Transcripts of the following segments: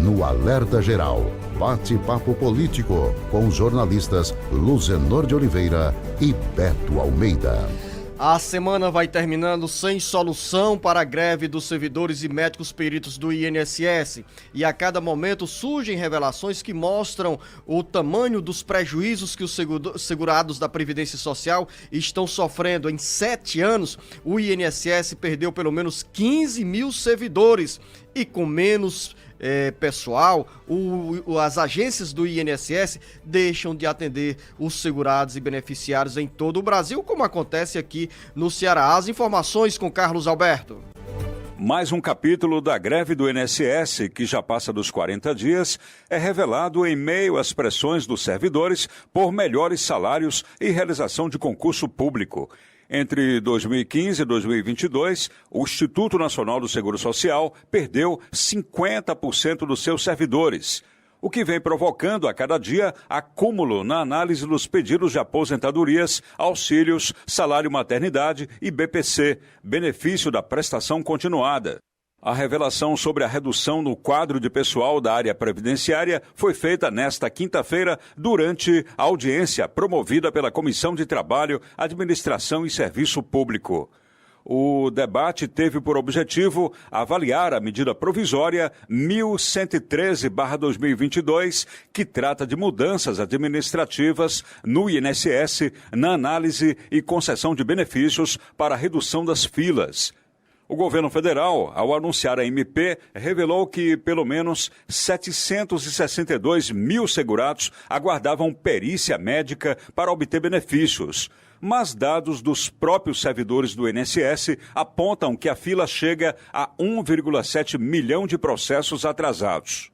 no Alerta Geral. Bate-papo político com os jornalistas Luzenor de Oliveira e Beto Almeida. A semana vai terminando sem solução para a greve dos servidores e médicos peritos do INSS. E a cada momento surgem revelações que mostram o tamanho dos prejuízos que os segurados da Previdência Social estão sofrendo. Em 7 anos, o INSS perdeu pelo menos 15 mil servidores. E com menos pessoal, as agências do INSS deixam de atender os segurados e beneficiários em todo o Brasil, como acontece aqui no Ceará. As informações com Carlos Alberto. Mais um capítulo da greve do INSS, que já passa dos 40 dias, é revelado em meio às pressões dos servidores por melhores salários e realização de concurso público. Entre 2015 e 2022, o Instituto Nacional do Seguro Social perdeu 50% dos seus servidores, o que vem provocando a cada dia acúmulo na análise dos pedidos de aposentadorias, auxílios, salário maternidade e BPC, benefício da prestação continuada. A revelação sobre a redução no quadro de pessoal da área previdenciária foi feita nesta quinta-feira durante a audiência promovida pela Comissão de Trabalho, Administração e Serviço Público. O debate teve por objetivo avaliar a medida provisória 1113/2022, que trata de mudanças administrativas no INSS na análise e concessão de benefícios para a redução das filas. O governo federal, ao anunciar a MP, revelou que pelo menos 762 mil segurados aguardavam perícia médica para obter benefícios. Mas dados dos próprios servidores do INSS apontam que a fila chega a 1,7 milhão de processos atrasados.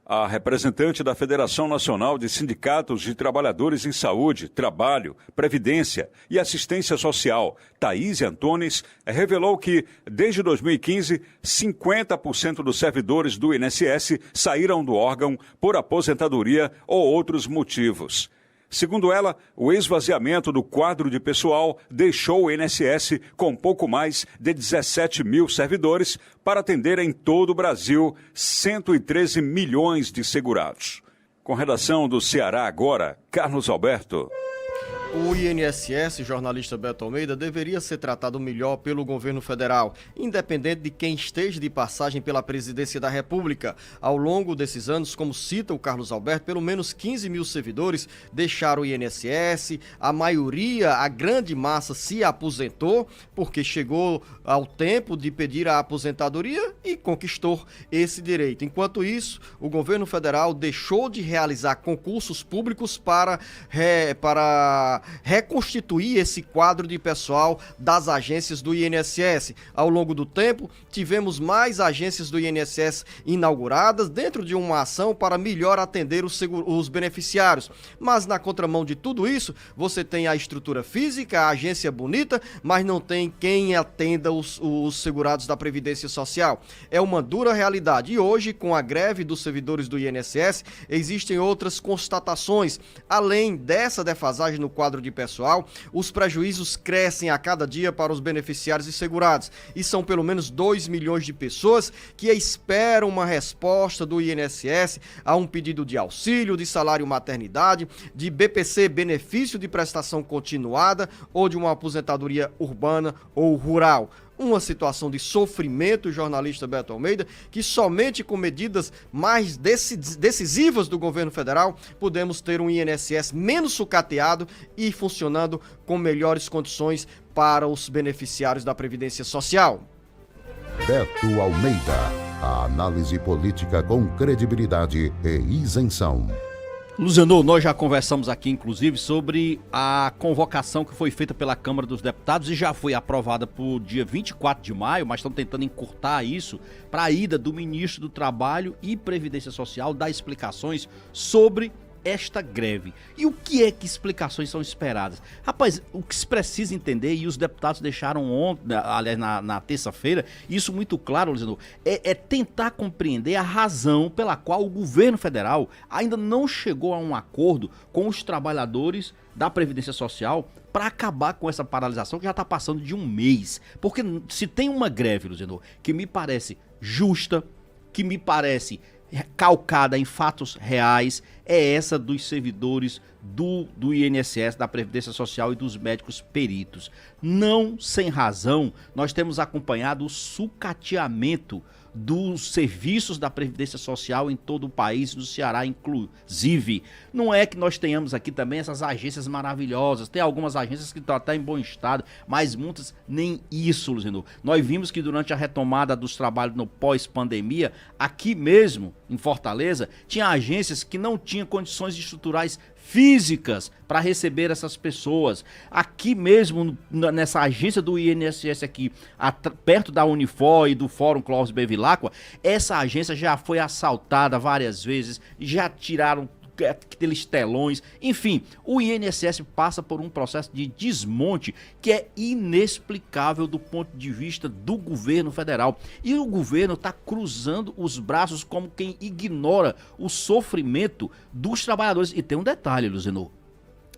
A representante da Federação Nacional de Sindicatos de Trabalhadores em Saúde, Trabalho, Previdência e Assistência Social, Thaísia Antunes, revelou que, desde 2015, 50% dos servidores do INSS saíram do órgão por aposentadoria ou outros motivos. Segundo ela, o esvaziamento do quadro de pessoal deixou o INSS com pouco mais de 17 mil servidores para atender em todo o Brasil 113 milhões de segurados. Com redação do Ceará Agora, Carlos Alberto. O INSS, jornalista Beto Almeida, deveria ser tratado melhor pelo governo federal, independente de quem esteja de passagem pela presidência da República. Ao longo desses anos, como cita o Carlos Alberto, pelo menos 15 mil servidores deixaram o INSS, a maioria, a grande massa, se aposentou, porque chegou ao tempo de pedir a aposentadoria e conquistou esse direito. Enquanto isso, o governo federal deixou de realizar concursos públicos para reconstituir esse quadro de pessoal das agências do INSS. Ao longo do tempo, tivemos mais agências do INSS inauguradas dentro de uma ação para melhor atender os beneficiários. Mas na contramão de tudo isso, você tem a estrutura física, a agência bonita, mas não tem quem atenda os segurados da Previdência Social. É uma dura realidade. E hoje, com a greve dos servidores do INSS, existem outras constatações. Além dessa defasagem no quadro de pessoal, os prejuízos crescem a cada dia para os beneficiários e segurados, e são pelo menos 2 milhões de pessoas que esperam uma resposta do INSS a um pedido de auxílio, de salário maternidade, de BPC, benefício de prestação continuada, ou de uma aposentadoria urbana ou rural. Uma situação de sofrimento, jornalista Beto Almeida, que somente com medidas mais decisivas do governo federal podemos ter um INSS menos sucateado e funcionando com melhores condições para os beneficiários da Previdência Social. Beto Almeida, a análise política com credibilidade e isenção. Luzenor, nós já conversamos aqui, inclusive, sobre a convocação que foi feita pela Câmara dos Deputados e já foi aprovada para o dia 24 de maio, mas estão tentando encurtar isso para a ida do ministro do Trabalho e Previdência Social dar explicações sobre esta greve. E o que é que explicações são esperadas? Rapaz, o que se precisa entender, e os deputados deixaram ontem, aliás, na terça-feira, isso muito claro, Luciano, é tentar compreender a razão pela qual o governo federal ainda não chegou a um acordo com os trabalhadores da Previdência Social para acabar com essa paralisação que já está passando de um mês. Porque se tem uma greve, Luciano, que me parece justa, que me parece calcada em fatos reais, é essa dos servidores do INSS, da Previdência Social e dos médicos peritos. Não sem razão, nós temos acompanhado o sucateamento dos serviços da Previdência Social em todo o país, no Ceará inclusive. Não é que nós tenhamos aqui também essas agências maravilhosas, tem algumas agências que estão até em bom estado, mas muitas nem isso, Luciano. Nós vimos que durante a retomada dos trabalhos no pós-pandemia, aqui mesmo, em Fortaleza, tinha agências que não tinham condições estruturais físicas para receber essas pessoas. Aqui mesmo, nessa agência do INSS aqui, perto da Unifor e do Fórum Clóvis Bevilacqua, essa agência já foi assaltada várias vezes, já tiraram aqueles telões, enfim, o INSS passa por um processo de desmonte que é inexplicável do ponto de vista do governo federal. E o governo está cruzando os braços como quem ignora o sofrimento dos trabalhadores. E tem um detalhe, Luciano,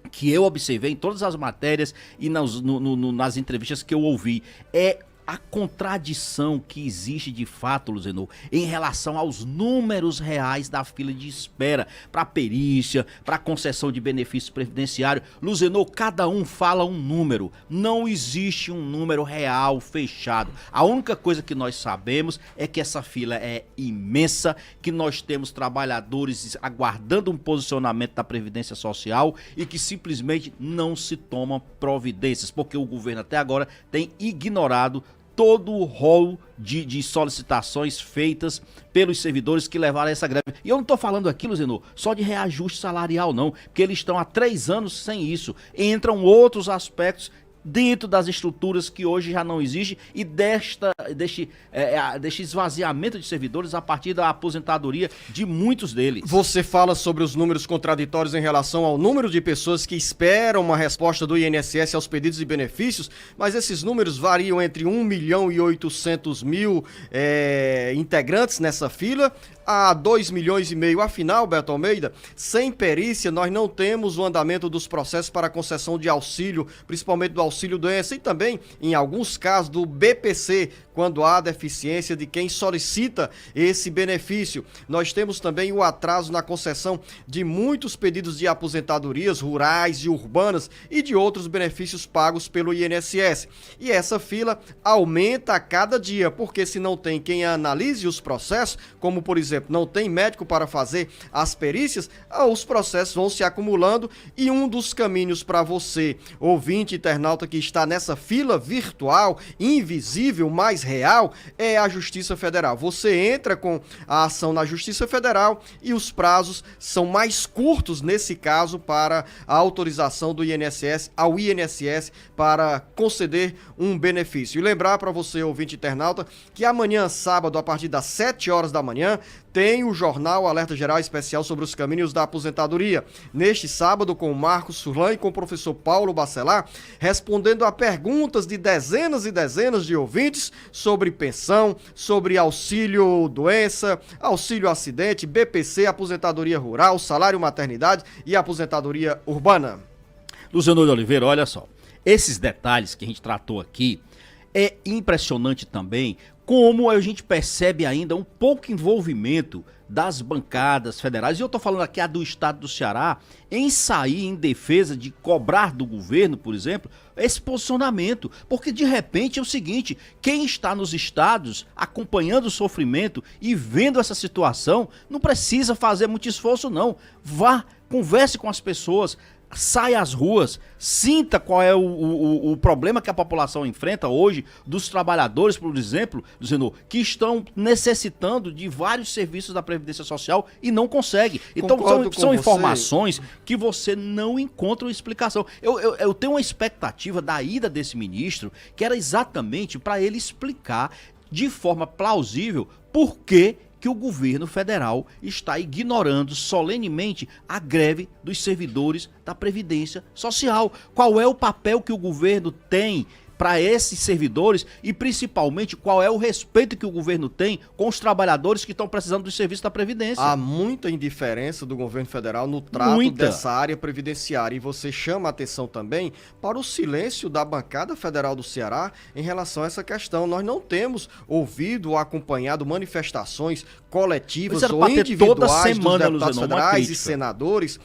que eu observei em todas as matérias e nas entrevistas que eu ouvi, é a contradição que existe de fato, Luciano, em relação aos números reais da fila de espera para perícia, para concessão de benefícios previdenciários. Luciano, cada um fala um número, não existe um número real fechado. A única coisa que nós sabemos é que essa fila é imensa, que nós temos trabalhadores aguardando um posicionamento da Previdência Social e que simplesmente não se tomam providências, porque o governo até agora tem ignorado todo o rol de solicitações feitas pelos servidores que levaram a essa greve. E eu não estou falando aqui, Luciano, só de reajuste salarial não, porque eles estão há 3 anos sem isso. Entram outros aspectos dentro das estruturas que hoje já não existem e deste esvaziamento de servidores a partir da aposentadoria de muitos deles. Você fala sobre os números contraditórios em relação ao número de pessoas que esperam uma resposta do INSS aos pedidos de benefícios, mas esses números variam entre 1.800.000 integrantes nessa fila a 2,5 milhões. Afinal, Beto Almeida, sem perícia nós não temos o andamento dos processos para concessão de auxílio, principalmente do auxílio doença e também, em alguns casos, do BPC, quando há deficiência de quem solicita esse benefício. Nós temos também o atraso na concessão de muitos pedidos de aposentadorias rurais e urbanas e de outros benefícios pagos pelo INSS. E essa fila aumenta a cada dia, porque se não tem quem analise os processos, como por exemplo, não tem médico para fazer as perícias, os processos vão se acumulando e um dos caminhos para você, ouvinte internauta que está nessa fila virtual, invisível, mais real, é a Justiça Federal. Você entra com a ação na Justiça Federal e os prazos são mais curtos nesse caso para a autorização do INSS ao INSS para conceder um benefício. E lembrar para você, ouvinte internauta, que amanhã, sábado, a partir das 7 horas da manhã, tem o jornal Alerta Geral Especial sobre os caminhos da aposentadoria. Neste sábado, com o Marcos Furlan e com o professor Paulo Bacelar, respondendo a perguntas de dezenas e dezenas de ouvintes sobre pensão, sobre auxílio doença, auxílio acidente, BPC, aposentadoria rural, salário maternidade e aposentadoria urbana. Luciano de Oliveira, olha só, esses detalhes que a gente tratou aqui, é impressionante também como a gente percebe ainda um pouco envolvimento das bancadas federais, e eu estou falando aqui a do estado do Ceará, em sair em defesa de cobrar do governo, por exemplo, esse posicionamento, porque de repente é o seguinte, quem está nos estados acompanhando o sofrimento e vendo essa situação, não precisa fazer muito esforço não, vá, converse com as pessoas, saia às ruas, sinta qual é o problema que a população enfrenta hoje, dos trabalhadores, por exemplo, dizendo que estão necessitando de vários serviços da Previdência Social e não conseguem. Então são informações que você não encontra uma explicação. Eu tenho uma expectativa da ida desse ministro, que era exatamente para ele explicar de forma plausível por que o governo federal está ignorando solenemente a greve dos servidores da Previdência Social. Qual é o papel que o governo tem para esses servidores e principalmente qual é o respeito que o governo tem com os trabalhadores que estão precisando do serviço da Previdência. Há muita indiferença do governo federal no trato dessa área previdenciária. E você chama a atenção também para o silêncio da bancada federal do Ceará em relação a essa questão. Nós não temos ouvido ou acompanhado manifestações coletivas ou individuais dos deputados federais e senadores.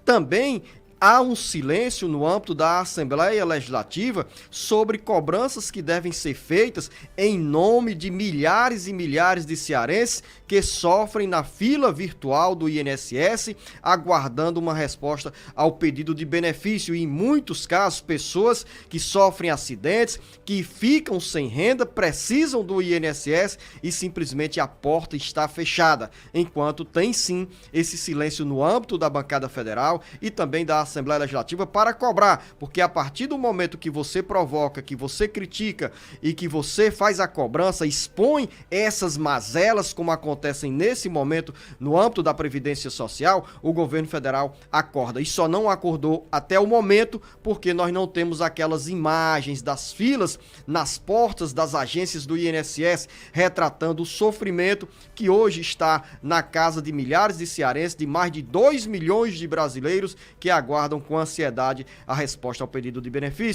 Também há um silêncio no âmbito da Assembleia Legislativa sobre cobranças que devem ser feitas em nome de milhares e milhares de cearenses que sofrem na fila virtual do INSS, aguardando uma resposta ao pedido de benefício. E em muitos casos, pessoas que sofrem acidentes, que ficam sem renda, precisam do INSS e simplesmente a porta está fechada. Enquanto tem sim esse silêncio no âmbito da bancada federal e também da Assembleia Legislativa para cobrar, porque a partir do momento que você provoca, que você critica e que você faz a cobrança, expõe essas mazelas como acontecem nesse momento no âmbito da Previdência Social, o governo federal acorda. E só não acordou até o momento porque nós não temos aquelas imagens das filas nas portas das agências do INSS retratando o sofrimento que hoje está na casa de milhares de cearenses, de mais de 2 milhões de brasileiros que aguardam com ansiedade a resposta ao pedido de benefício.